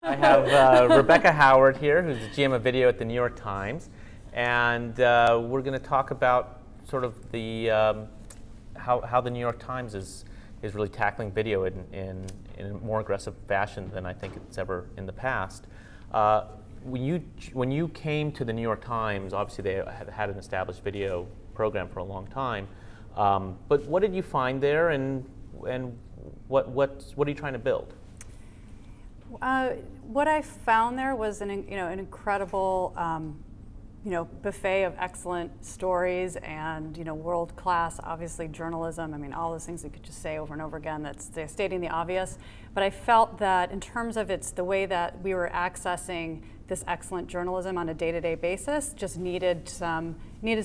I have Rebecca Howard here, who's the GM of video at the New York Times, and we're going to talk about sort of the how the New York Times is really tackling video in a more aggressive fashion than I think it's ever in the past. When you came to the New York Times, obviously they had an established video program for a long time, but what did you find there, and what are you trying to build? What I found there was an incredible buffet of excellent stories and world-class, obviously, journalism. I mean, all those things we could just say over and over again. That's stating the obvious. But I felt that in terms of the way that we were accessing this excellent journalism on a day-to-day basis, just needed some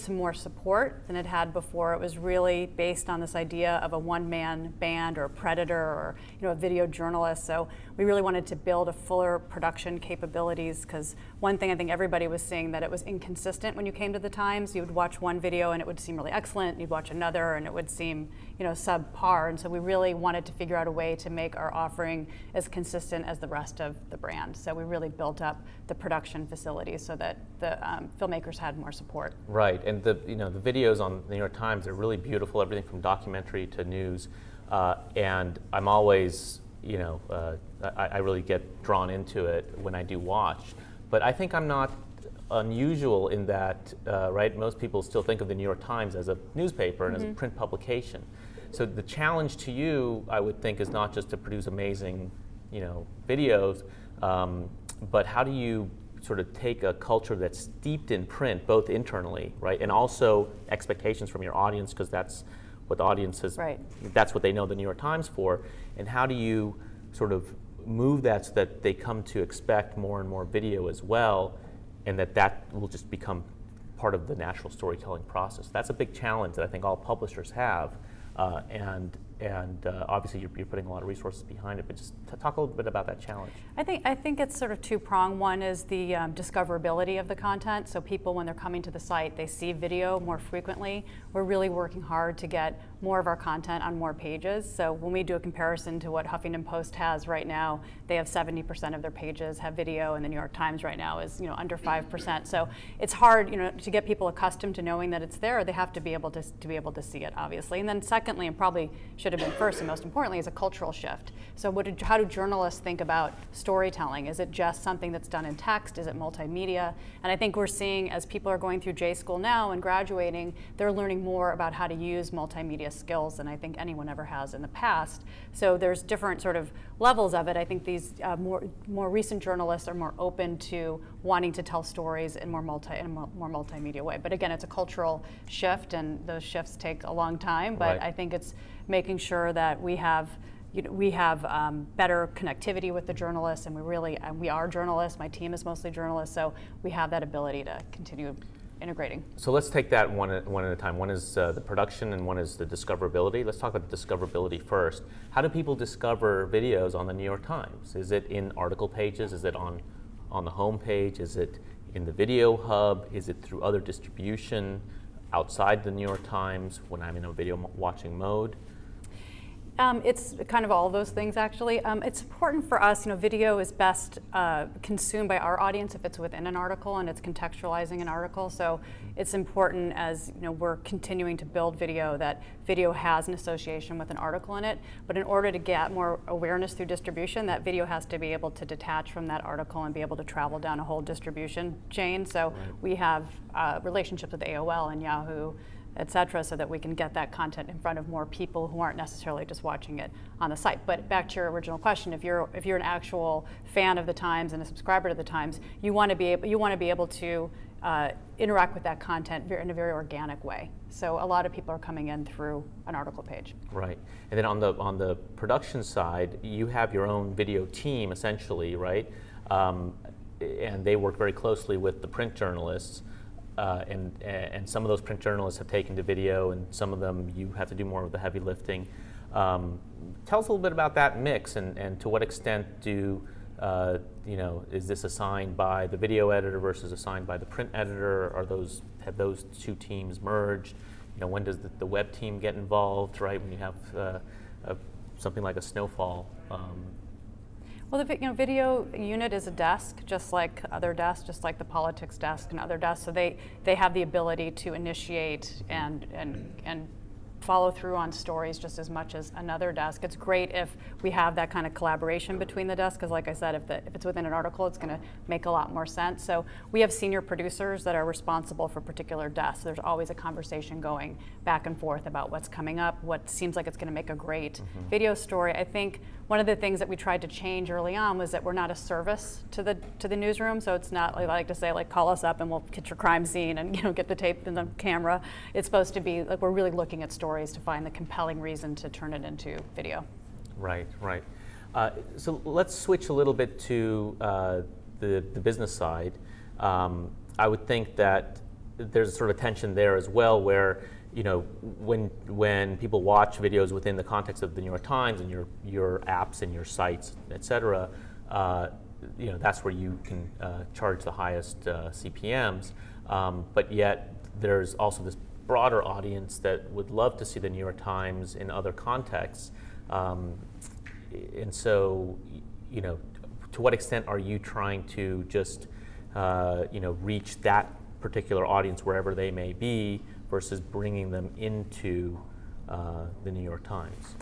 more support than it had before. It was really based on this idea of a one-man band or a predator or a video journalist. So we really wanted to build a fuller production capabilities, because one thing I think everybody was seeing, that it was inconsistent when you came to the Times. You would watch one video and it would seem really excellent. You'd watch another and it would seem subpar. And so we really wanted to figure out a way to make our offering as consistent as the rest of the brand. So we really built up the production facilities so that the filmmakers had more support. Right, and the videos on the New York Times are really beautiful. Everything from documentary to news, and I'm always I really get drawn into it when I do watch. But I think I'm not unusual in that, right? Most people still think of the New York Times as a newspaper and as a print publication. So the challenge to you, I would think, is not just to produce amazing, videos, but how do you sort of take a culture that's steeped in print, both internally, right, and also expectations from your audience, because that's what the audience is, right. That's what they know the New York Times for, and how do you sort of move that so that they come to expect more and more video as well, and that will just become part of the natural storytelling process? That's a big challenge that I think all publishers have, and obviously you're putting a lot of resources behind it, but just talk a little bit about that challenge. I think it's sort of two-pronged. One is the discoverability of the content. So people, when they're coming to the site, they see video more frequently. We're really working hard to get more of our content on more pages. So when we do a comparison to what Huffington Post has right now, they have 70% of their pages have video, and the New York Times right now is under 5%. So it's hard to get people accustomed to knowing that it's there. They have to be able to see it, obviously. And then secondly, and probably should have been first and most importantly, is a cultural shift. So how do journalists think about storytelling? Is it just something that's done in text? Is it multimedia? And I think we're seeing, as people are going through J School now and graduating, they're learning more about how to use multimedia skills than I think anyone ever has in the past. So there's different sort of levels of it. I think these more recent journalists are more open to wanting to tell stories in a more multimedia way. But again, it's a cultural shift, and those shifts take a long time. But right. I think it's making sure that we have better connectivity with the journalists, and we are journalists. My team is mostly journalists, so we have that ability to continue integrating. So let's take that one at a time. One is the production, and one is the discoverability. Let's talk about the discoverability first. How do people discover videos on the New York Times? Is it in article pages? Is it on the home page? Is it in the video hub? Is it through other distribution outside the New York Times when I'm in a video watching mode? It's kind of all of those things, actually. It's important for us, video is best consumed by our audience if it's within an article and it's contextualizing an article. So it's important, as we're continuing to build video, that video has an association with an article in it. But in order to get more awareness through distribution, that video has to be able to detach from that article and be able to travel down a whole distribution chain. So right. We have relationships with AOL and Yahoo, et cetera, so that we can get that content in front of more people who aren't necessarily just watching it on the site. But back to your original question, if you're an actual fan of the Times and a subscriber to the Times, you want to be able to interact with that content in a very organic way. So a lot of people are coming in through an article page. Right, and then on the production side, you have your own video team essentially, right? And they work very closely with the print journalists. And some of those print journalists have taken to video, and some of them you have to do more of the heavy lifting. Tell us a little bit about that mix, and to what extent is this assigned by the video editor versus assigned by the print editor? Have those two teams merged? When does the web team get involved? Right, when you have something like a snowfall. Well, the video unit is a desk, just like other desks, just like the politics desk and other desks. So they have the ability to initiate and follow through on stories just as much as another desk. It's great if we have that kind of collaboration between the desks, because like I said, if it's within an article, it's going to make a lot more sense. So we have senior producers that are responsible for particular desks. There's always a conversation going back and forth about what's coming up, what seems like it's going to make a great video story. I think one of the things that we tried to change early on was that we're not a service to the newsroom. So it's not, like I like to say, like, call us up and we'll get your crime scene and get the tape and the camera. It's supposed to be like we're really looking at stories to find the compelling reason to turn it into video. Right, right. So let's switch a little bit to the business side. I would think that there's a sort of tension there as well, where when people watch videos within the context of the New York Times and your apps and your sites, et cetera, that's where you can charge the highest CPMs. But yet there's also this broader audience that would love to see the New York Times in other contexts. And so, to what extent are you trying to just, reach that particular audience wherever they may be versus bringing them into the New York Times?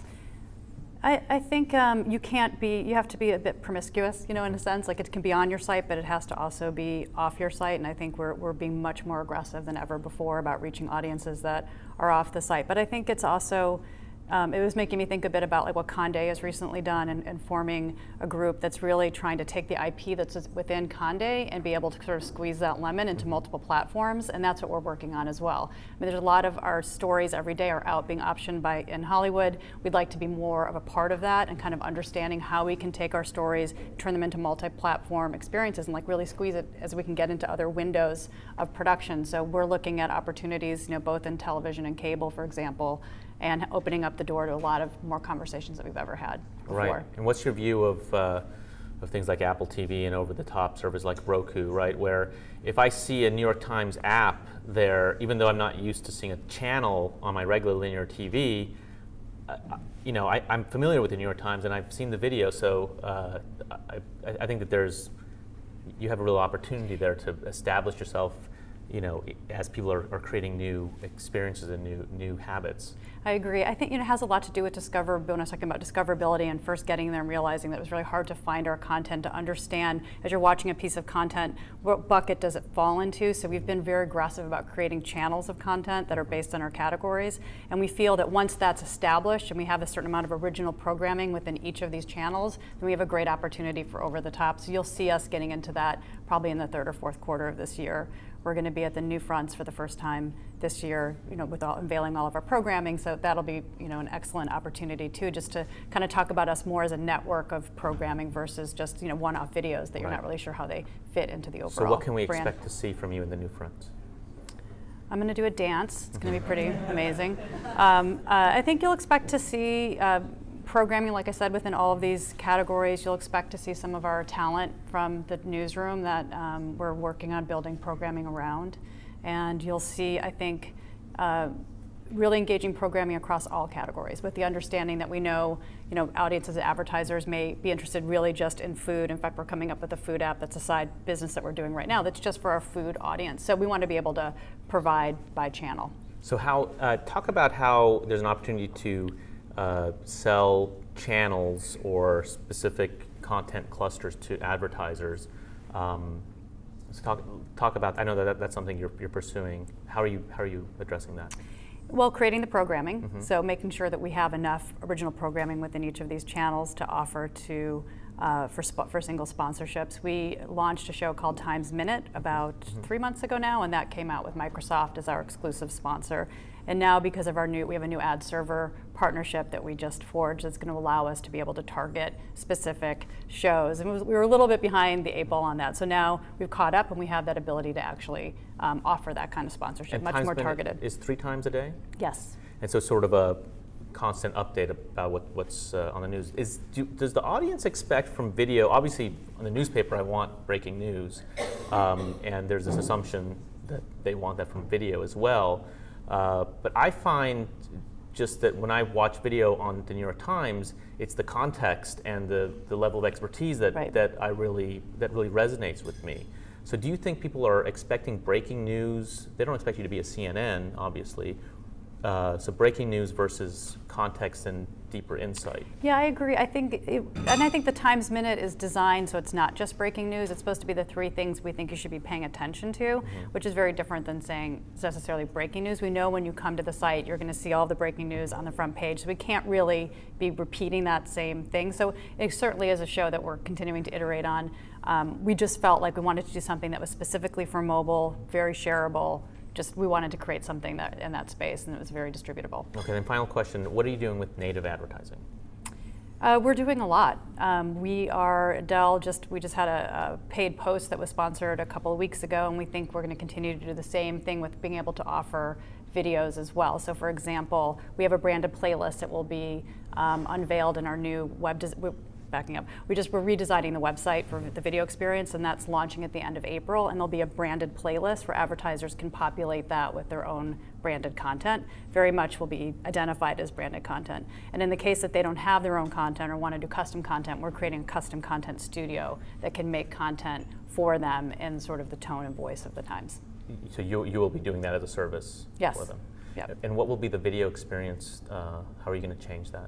I think you have to be a bit promiscuous, in a sense. Like, it can be on your site, but it has to also be off your site. And I think we're being much more aggressive than ever before about reaching audiences that are off the site. But I think it's also, it was making me think a bit about like what Condé has recently done and forming a group that's really trying to take the IP that's within Condé and be able to sort of squeeze that lemon into multiple platforms, and that's what we're working on as well. I mean, there's a lot of our stories every day are out being optioned in Hollywood. We'd like to be more of a part of that and kind of understanding how we can take our stories, turn them into multi-platform experiences, and like really squeeze it as we can get into other windows of production. So we're looking at opportunities, both in television and cable, for example, and opening up the door to a lot of more conversations that we've ever had before. Right. And what's your view of things like Apple TV and over-the-top services like Roku, right? Where if I see a New York Times app there, even though I'm not used to seeing a channel on my regular linear TV, I'm familiar with the New York Times and I've seen the video, so I think that you have a real opportunity there to establish yourself, as people are creating new experiences and new habits. I agree. I think it has a lot to do with when I was talking about discoverability and first getting there and realizing that it was really hard to find our content, to understand as you're watching a piece of content, what bucket does it fall into. So we've been very aggressive about creating channels of content that are based on our categories. And we feel that once that's established and we have a certain amount of original programming within each of these channels, then we have a great opportunity for over the top. So you'll see us getting into that probably in the third or fourth quarter of this year. We're going to be at the NewFronts for the first time this year, with unveiling all of our programming. So that'll be, an excellent opportunity too, just to kind of talk about us more as a network of programming versus just, one-off videos that you're not really sure how they fit into the overall So what can we brand. expect to see from you in the NewFronts? I'm going to do a dance. It's going to be pretty amazing. I think you'll expect to see programming, like I said, within all of these categories. You'll expect to see some of our talent from the newsroom that we're working on building programming around. And you'll see, I think, really engaging programming across all categories with the understanding that we know, audiences and advertisers may be interested really just in food. In fact, we're coming up with a food app that's a side business that we're doing right now that's just for our food audience. So we want to be able to provide by channel. So talk about how there's an opportunity to sell channels or specific content clusters to advertisers. So talk about. I know that's something you're pursuing. How are you addressing that? Well, creating the programming. So making sure that we have enough original programming within each of these channels to offer to for single sponsorships. We launched a show called Times Minute about 3 months ago now, and that came out with Microsoft as our exclusive sponsor. And now, because of we have a new ad server partnership that we just forged that's going to allow us to be able to target specific shows. And we were a little bit behind the 8 ball on that. So now we've caught up and we have that ability to actually offer that kind of sponsorship, and much more targeted. Is 3 times a day? Yes. And so sort of a constant update about what's on the news. Does the audience expect from video, obviously on the newspaper I want breaking news, and there's this assumption that they want that from video as well. But I find just that when I watch video on the New York Times, it's the context and the level of expertise that that really resonates with me. So do you think people are expecting breaking news? They don't expect you to be a CNN, obviously. So breaking news versus context and deeper insight. Yeah, I agree. I think the Times Minute is designed so it's not just breaking news. It's supposed to be the 3 things we think you should be paying attention to, which is very different than saying it's necessarily breaking news. We know when you come to the site, you're going to see all the breaking news on the front page. So we can't really be repeating that same thing. So it certainly is a show that we're continuing to iterate on. We just felt like we wanted to do something that was specifically for mobile, very shareable. We wanted to create something that in that space, and it was very distributable. Okay, then final question, what are you doing with native advertising? We're doing a lot. We just had a paid post that was sponsored a couple of weeks ago, and we think we're going to continue to do the same thing with being able to offer videos as well. So for example, we have a branded playlist that will be unveiled in our new backing up. We're redesigning the website for the video experience, and that's launching at the end of April, and there'll be a branded playlist where advertisers can populate that with their own branded content. Very much will be identified as branded content. And in the case that they don't have their own content or want to do custom content, we're creating a custom content studio that can make content for them in sort of the tone and voice of the Times. So you will be doing that as a service for them? Yep. And what will be the video experience? How are you going to change that?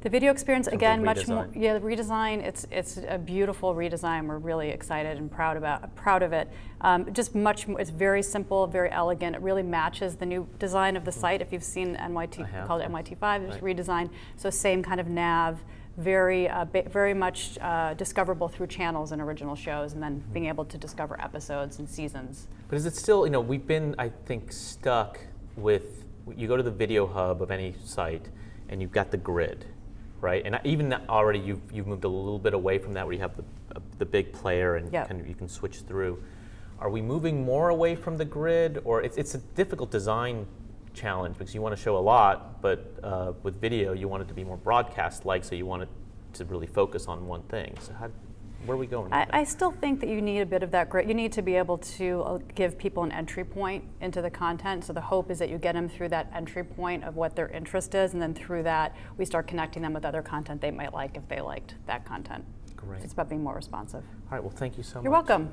The video experience, again, much more. Yeah, the redesign. It's a beautiful redesign. We're really excited and proud of it. Just much. It's very simple, very elegant. It really matches the new design of the site. If you've seen NYT, called NYT5, it's redesigned. So same kind of nav, very much discoverable through channels and original shows, and then being able to discover episodes and seasons. But is it still? We've been, I think, stuck with. You go to the video hub of any site, and you've got the grid. Right, and even already you've moved a little bit away from that, where you have the big player and you can switch through. Are we moving more away from the grid, or it's a difficult design challenge because you want to show a lot, but with video you want it to be more broadcast-like, so you want it to really focus on one thing. So where are we going with that? I still think that you need a bit of that grid. You need to be able to give people an entry point into the content. So the hope is that you get them through that entry point of what their interest is, and then through that we start connecting them with other content they might like if they liked that content. Great. It's about being more responsive. All right, well, thank you so much. You're welcome.